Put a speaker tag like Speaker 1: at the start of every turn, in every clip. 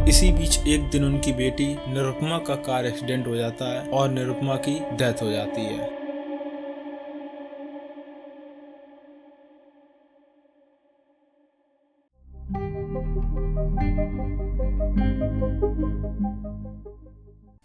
Speaker 1: इसी बीच एक दिन उनकी बेटी निरुपमा का कार एक्सीडेंट हो जाता है और निरुपमा की डेथ हो जाती है।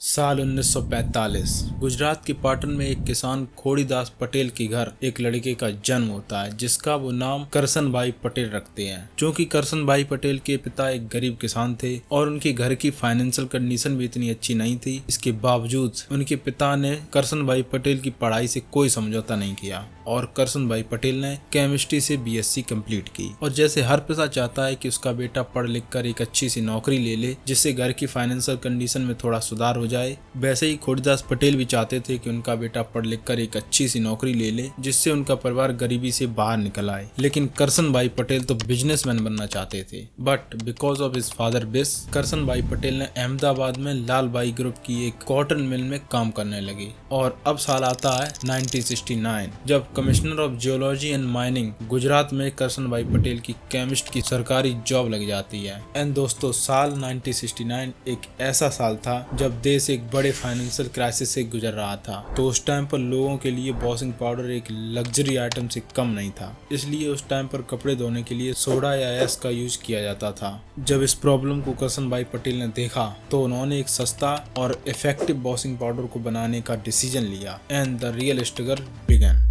Speaker 1: साल 1945 गुजरात के पाटन में एक किसान खोड़ीदास पटेल के घर एक लड़के का जन्म होता है जिसका वो नाम करसन भाई पटेल रखते हैं। क्योंकि करसन भाई पटेल के पिता एक गरीब किसान थे और उनके घर की फाइनेंशियल कंडीशन भी इतनी अच्छी नहीं थी, इसके बावजूद उनके पिता ने करसन भाई पटेल की पढ़ाई से कोई समझौता नहीं किया और करसन भाई पटेल ने केमिस्ट्री से बीएससी कंप्लीट की। और जैसे हर पिता चाहता है कि उसका बेटा पढ़ लिख कर एक अच्छी सी नौकरी ले ले जिससे घर की फाइनेंशियल कंडीशन में थोड़ा सुधार हो जाए, वैसे ही खोड़ीदास पटेल भी चाहते थे कि उनका बेटा पढ़ लिख कर एक अच्छी सी नौकरी ले ले जिससे उनका परिवार गरीबी से बाहर निकल आए। लेकिन करसन भाई पटेल तो बिजनेसमैन बनना चाहते थे, but because of his father बिस करसन भाई पटेल ने अहमदाबाद में लाल बाई ग्रुप की एक कॉटन मिल में काम करने लगे। और अब साल आता है 1969 जब commissioner of geology and mining Gujarat में करसन भाई पटेल की केमिस्ट की सरकारी जॉब लग जाती है। एंड दोस्तों, साल 1969 एक ऐसा साल था जब देश एक बड़े फाइनेंशियल क्राइसिस से गुजर रहा था। तो उस टाइम पर लोगों के लिए वॉशिंग पाउडर एक लग्जरी आइटम से कम नहीं था, इसलिए उस टाइम पर कपड़े धोने के लिए सोडा या एस का यूज किया जाता था। जब इस प्रॉब्लम को करसन भाई पटेल ने देखा तो उन्होंने एक सस्ता और इफेक्टिव वॉशिंग पाउडर को बनाने का डिसीजन लिया and the real struggle began.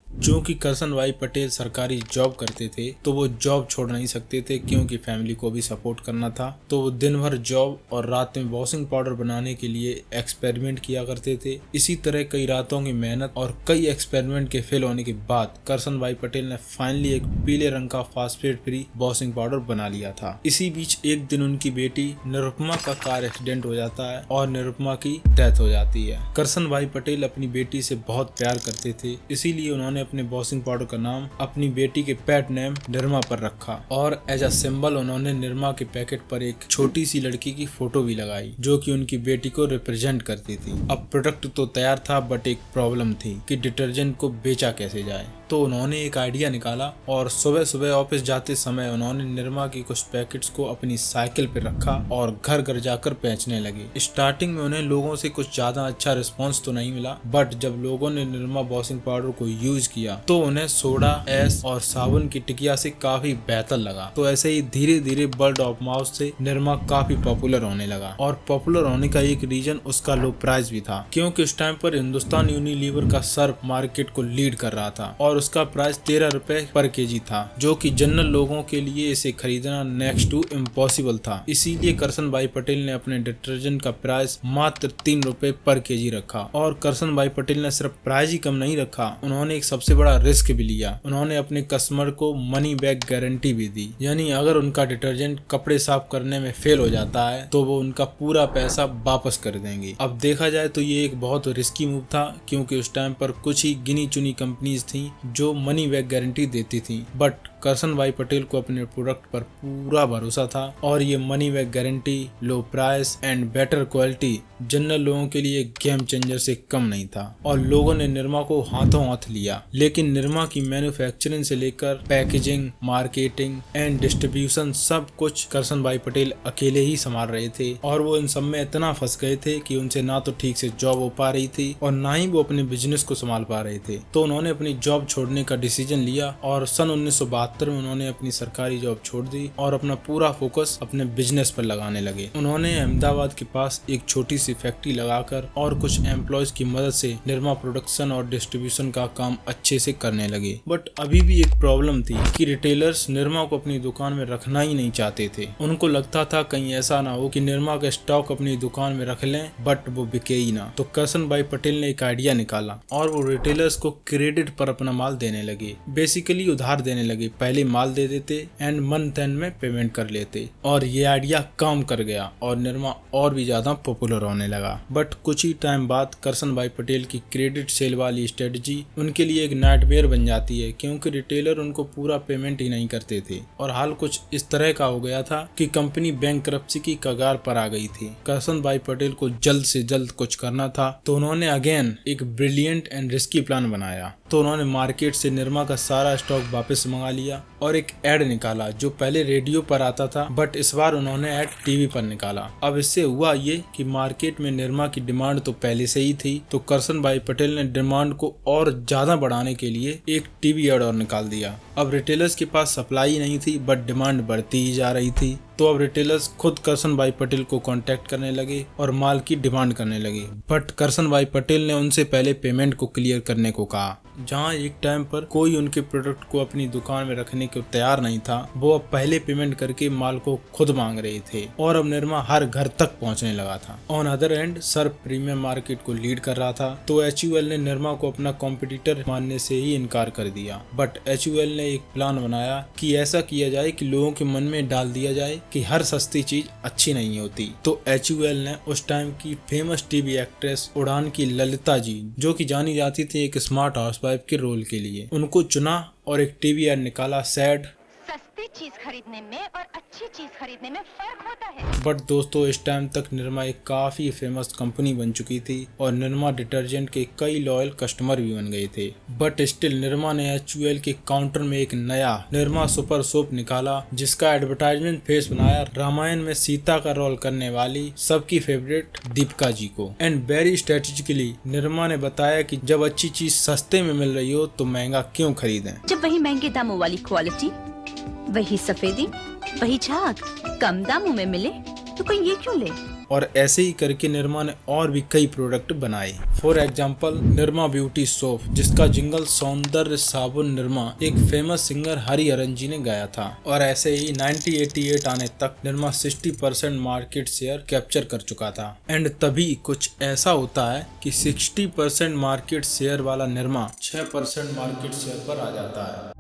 Speaker 1: क्योंकि करसन भाई पटेल सरकारी जॉब करते थे तो वो जॉब छोड़ नहीं सकते थे क्योंकि फैमिली को भी सपोर्ट करना था। तो वो दिन भर जॉब और रात में वॉशिंग पाउडर बनाने के लिए एक्सपेरिमेंट किया करते थे। इसी तरह कई रातों की मेहनत और कई एक्सपेरिमेंट के फेल होने के बाद करसन भाई पटेल ने फाइनली एक पीले रंग का फास्फेट फ्री वॉशिंग पाउडर बना लिया था। इसी बीच एक दिन उनकी बेटी निरुपमा का कार एक्सीडेंट हो जाता है और निरुपमा की डेथ हो जाती है। करसन भाई पटेल अपनी बेटी से बहुत प्यार करते थे, इसीलिए उन्होंने अपने वॉशिंग पाउडर का नाम अपनी बेटी के पेट नेम निरमा पर रखा और एज अ सिंबल उन्होंने निरमा के पैकेट पर एक छोटी सी लड़की की फोटो भी लगाई जो कि उनकी बेटी को रिप्रेजेंट करती थी। अब प्रोडक्ट तो तैयार था बट एक प्रॉब्लम थी कि डिटर्जेंट को बेचा कैसे जाए। तो उन्होंने एक आइडिया निकाला और सुबह सुबह ऑफिस जाते समय उन्होंने निरमा की कुछ पैकेट्स को अपनी साइकिल पर रखा और घर घर जाकर बेचने लगे। स्टार्टिंग में उन्हें लोगों से कुछ ज्यादा अच्छा रिस्पॉन्स तो नहीं मिला, बट जब लोगों ने निरमा वॉशिंग पाउडर को यूज किया तो उन्हें सोडा एस और साबुन की टिकिया से काफी बेहतर लगा। तो ऐसे ही धीरे धीरे वर्ड ऑफ माउथ से निरमा काफी पॉपुलर होने लगा और पॉपुलर होने का एक रीजन उसका लो प्राइस भी था क्योंकि उस टाइम पर हिंदुस्तान यूनिलीवर का सर्फ मार्केट को लीड कर रहा था और उसका प्राइस 13 रुपए पर केजी था, जो कि जनरल लोगों के लिए इसे खरीदना नेक्स्ट टू इम्पॉसिबल था। इसीलिए करसन भाई पटेल ने अपने डिटर्जेंट का प्राइस मात्र 3 रुपए पर केजी रखा। और करसन भाई पटेल ने सिर्फ प्राइस ही कम नहीं रखा, उन्होंने एक सबसे बड़ा रिस्क भी लिया। उन्होंने अपने कस्टमर को मनी बैक गारंटी भी दी, यानी अगर उनका डिटर्जेंट कपड़े साफ करने में फेल हो जाता है तो वो उनका पूरा पैसा वापस कर देंगे। अब देखा जाए तो ये एक बहुत रिस्की मूव था क्योंकि उस टाइम पर कुछ ही गिनी चुनी कंपनीज थी जो मनी बैक गारंटी देती थी, बट करसन भाई पटेल को अपने प्रोडक्ट पर पूरा भरोसा था और ये money back guarantee, low price and better quality general लोगों के लिए गेम चेंजर से कम नहीं था और लोगों ने निरमा को हाथों हाथ लिया। लेकिन निरमा की मैन्युफैक्चरिंग से लेकर पैकेजिंग, मार्केटिंग एंड डिस्ट्रीब्यूशन सब कुछ करसन भाई पटेल अकेले ही संभाल रहे थे और वो इन सब में इतना फंस गए थे कि उनसे ना तो ठीक से जॉब हो पा रही थी और ना ही वो अपने बिजनेस को संभाल पा रहे थे। तो उन्होंने अपनी जॉब छोड़ने का डिसीजन लिया और सन 1972 में उन्होंने अपनी सरकारी जॉब छोड़ दी और अपना पूरा फोकस अपने बिजनेस पर लगाने लगे। उन्होंने अहमदाबाद के पास एक छोटी सी फैक्ट्री लगाकर और कुछ एम्प्लॉयज की मदद से निरमा प्रोडक्शन और डिस्ट्रीब्यूशन का काम अच्छे से करने लगे। बट अभी भी एक प्रॉब्लम थी कि रिटेलर्स निरमा को अपनी दुकान में रखना ही नहीं चाहते थे। उनको लगता था कहीं ऐसा ना हो कि निरमा का स्टॉक अपनी दुकान में रख लें बट वो बिके ही ना। तो करसन भाई पटेल ने एक आइडिया निकाला और वो रिटेलर्स को क्रेडिट पर अपना माल देने लगे, बेसिकली उधार देने लगे पहले माल दे देते एंड मंथ एंड में पेमेंट कर लेते, और ये आइडिया काम कर गया और निरमा और भी ज्यादा पॉपुलर होने लगा। बट कुछ ही टाइम बाद करसन भाई पटेल की क्रेडिट सेल वाली स्ट्रेटजी उनके लिए एक नाइटमेयर बन जाती है, क्योंकि रिटेलर उनको पूरा पेमेंट ही नहीं करते थे और हाल कुछ इस तरह का हो गया था कि कंपनी बैंकरप्सी की कगार पर आ गई थी। करसन भाई पटेल को जल्द से जल्द कुछ करना था, तो उन्होंने अगेन एक ब्रिलियंट एंड रिस्की प्लान बनाया। तो उन्होंने मार्केट से निरमा का सारा स्टॉक वापस मंगा लिया और एक एड निकाला जो पहले रेडियो पर आता था, बट इस बार उन्होंने एड टीवी पर निकाला। अब इससे हुआ ये कि मार्केट में निरमा की डिमांड तो पहले से ही थी, तो करसन भाई पटेल ने डिमांड को और ज्यादा बढ़ाने के लिए एक टीवी एड और निकाल दिया। अब रिटेलर्स के पास सप्लाई नहीं थी बट डिमांड बढ़ती ही जा रही थी, तो अब रिटेलर्स खुद करसन भाई पटेल को कांटेक्ट करने लगे और माल की डिमांड करने लगे। बट करसन भाई पटेल ने उनसे पहले पेमेंट को क्लियर करने को कहा। जहां एक टाइम पर कोई उनके प्रोडक्ट को अपनी दुकान में रखने को तैयार नहीं था, वो अब पहले पेमेंट करके माल को खुद मांग रहे थे और अब निरमा हर घर तक पहुंचने लगा था। On other and Surf premium market को लीड कर रहा था, तो HUL ने निरमा को अपना कॉम्पिटिटर मानने से ही इनकार कर दिया। बट HUL ने एक प्लान बनाया कि ऐसा किया जाए कि लोगों के मन में डाल दिया जाए कि हर सस्ती चीज अच्छी नहीं होती। तो HUL ने उस टाइम की फेमस टीवी एक्ट्रेस उड़ान की ललिता जी, जो कि जानी जाती थी एक स्मार्ट हाउसवाइफ के रोल के लिए, उनको चुना और एक टीवी एड निकाला, सैड
Speaker 2: सस्ती चीज खरीदने में और अच्छी चीज खरीदने में फर्क होता है।
Speaker 1: बट दोस्तों इस टाइम तक निरमा एक काफी फेमस कंपनी बन चुकी थी और निरमा डिटर्जेंट के कई लॉयल कस्टमर भी बन गए थे। बट स्टिल निरमा ने HUL के काउंटर में एक नया निरमा सुपर सोप निकाला, जिसका एडवर्टाइजमेंट फेस बनाया रामायण में सीता का रोल करने वाली सबकी फेवरेट दीपिका जी को। एंड वेरी स्ट्रेटेजिकली निरमा ने बताया कि जब अच्छी चीज सस्ते में मिल रही हो तो महंगा क्यों खरीदें।
Speaker 3: जब वही महंगे दामों वाली क्वालिटी, वही सफेदी, वही झाग कम दामों में मिले तो कोई ये क्यों ले।
Speaker 1: और ऐसे ही करके निरमा ने और भी कई प्रोडक्ट बनाए। For example Nirma beauty soap, जिसका जिंगल सौंदर्य साबुन निरमा एक फेमस सिंगर हरिहरन जी ने गाया था। और ऐसे ही 1988 आने तक निरमा 60% मार्केट शेयर कैप्चर कर चुका था। एंड तभी कुछ ऐसा होता है कि 60% मार्केट शेयर वाला निरमा 6% मार्केट शेयर पर आ जाता है।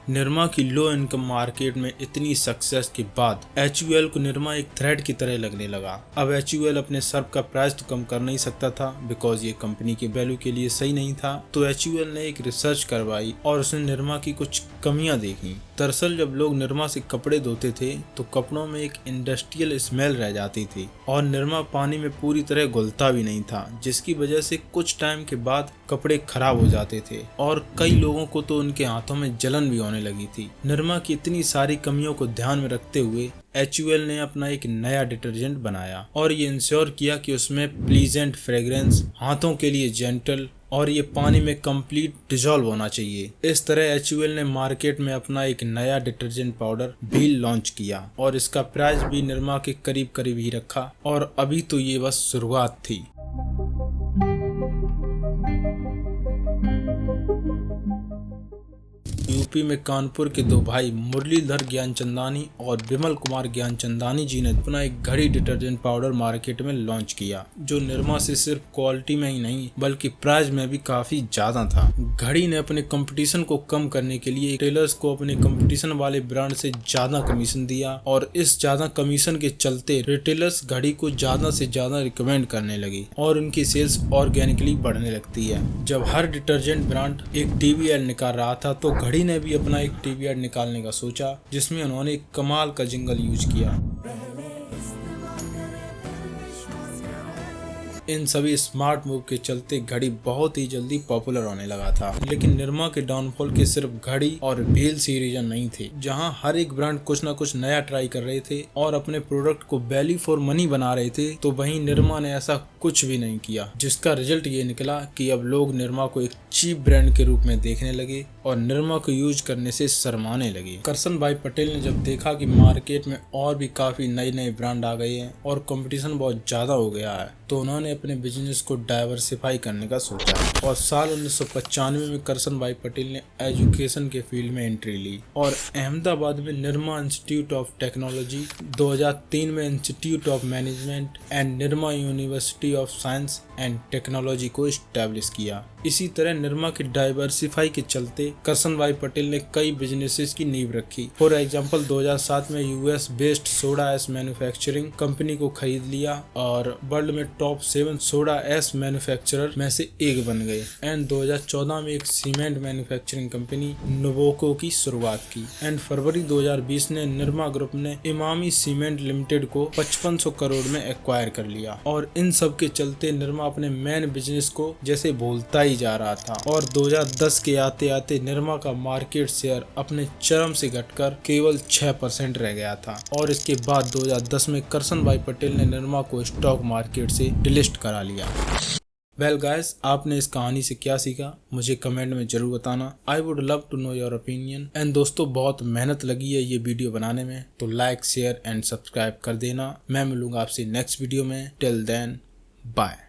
Speaker 1: निरमा की लो इनकम मार्केट में इतनी सक्सेस के बाद HUL को निरमा एक थ्रेट की तरह लगने लगा। अब HUL अपने सर्फ का प्राइस तो कम कर नहीं सकता था बिकॉज ये कंपनी के वैल्यू के लिए सही नहीं था। तो HUL ने एक रिसर्च करवाई और उसने निरमा की कुछ कमियां देखी। दरअसल जब लोग निरमा से कपड़े धोते थे तो कपड़ों में एक इंडस्ट्रियल स्मेल रह जाती थी और निरमा पानी में पूरी तरह घुलता भी नहीं था, जिसकी वजह से कुछ टाइम के बाद कपड़े खराब हो जाते थे और कई लोगों को तो उनके हाथों में जलन भी होने लगी थी। निरमा की इतनी सारी कमियों को ध्यान में रखते हुए HUL ने अपना एक नया डिटर्जेंट बनाया और ये इंश्योर किया कि उसमें प्लीजेंट फ्रेग्रेंस, हाथों के लिए जेंटल और ये पानी में कंप्लीट डिजॉल्व होना चाहिए। इस तरह HUL ने मार्केट में अपना एक नया डिटर्जेंट पाउडर भी लॉन्च किया और इसका प्राइस भी निरमा के करीब करीब ही रखा और अभी तो ये बस शुरुआत थी। यूपी में कानपुर के दो भाई मुरलीधर ज्ञानचंदानी और विमल कुमार ज्ञानचंदानी जी ने अपना एक घड़ी डिटर्जेंट पाउडर मार्केट में लॉन्च किया, जो निरमा से सिर्फ क्वालिटी में ही नहीं बल्कि प्राइस में भी काफी ज्यादा था। घड़ी ने अपने कंपटीशन को कम करने के लिए टेलर्स को अपने कंपटीशन वाले ब्रांड से ज्यादा कमीशन दिया और इस ज्यादा कमीशन के चलते रिटेलर्स घड़ी को ज्यादा से ज्यादा रिकमेंड करने लगे और उनकी सेल्स ऑर्गेनिकली बढ़ने लगती है। जब हर डिटर्जेंट ब्रांड एक टीवी एड निकाल रहा था तो घड़ी ने भी अपना एक टीवी एड निकालने का सोचा, जिसमें उन्होंने एक कमाल का जिंगल यूज किया। इन सभी स्मार्ट मूव के चलते घड़ी बहुत ही जल्दी पॉपुलर होने लगा था। लेकिन निरमा के डाउनफॉल के सिर्फ घड़ी और भेल सी रीजन नहीं थे। जहां हर एक ब्रांड कुछ ना कुछ नया ट्राई कर रहे थे और अपने प्रोडक्ट को वैल्यू फॉर मनी बना रहे थे, तो वहीं निरमा ने ऐसा कुछ भी नहीं किया, जिसका रिजल्ट ये निकला कि अब लोग निरमा को एक चीप ब्रांड के रूप में देखने लगे और निरमा को यूज करने से शर्माने लगे। करसन भाई पटेल ने जब देखा कि मार्केट में और भी काफी नए नए ब्रांड आ गए हैं और कंपटीशन बहुत ज्यादा हो गया है, तो उन्होंने अपने बिजनेस को डाइवर्सिफाई करने का सोचा और साल 1995 में करसन भाई पटेल ने एजुकेशन के फील्ड में एंट्री ली और अहमदाबाद में निरमा इंस्टीट्यूट ऑफ टेक्नोलॉजी, 2003 में institute of management and Nirma university of science and technology को स्टैब्लिश किया। इसी तरह निरमा के डाइवर्सिफाई के चलते करसन भाई पटेल ने कई बिजनेसेस की नींव रखी। फॉर एग्जांपल 2007 में US based soda S manufacturing company को खरीद लिया और वर्ल्ड में टॉप 7 सोडा एस मैन्युफैक्चरर में से एक बन गए। एंड 2014 में एक सीमेंट मैन्युफैक्चरिंग कंपनी नोवोको की शुरुआत की। एंड फरवरी 2020 में निरमा ग्रुप ने इमामी सीमेंट लिमिटेड को 5500 करोड़ में एक्वायर कर लिया और इन सब के चलते निरमा अपने मेन बिजनेस को जैसे भूलता ही जा रहा था और 2010 के आते आते निरमा का मार्केट शेयर अपने चरम से घटकर केवल 6% रह गया था और इसके बाद 2010 में करसन भाई पटेल ने निरमा को स्टॉक मार्केट से डिलिस्ट करा लिया। वेल गाइस, आपने इस कहानी से क्या सीखा मुझे कमेंट में जरूर बताना। I would love to know your opinion. And दोस्तों, बहुत मेहनत लगी है ये वीडियो बनाने में, तो लाइक शेयर एंड सब्सक्राइब कर देना। मैं मिलूंगा आपसे नेक्स्ट वीडियो में। Till then bye.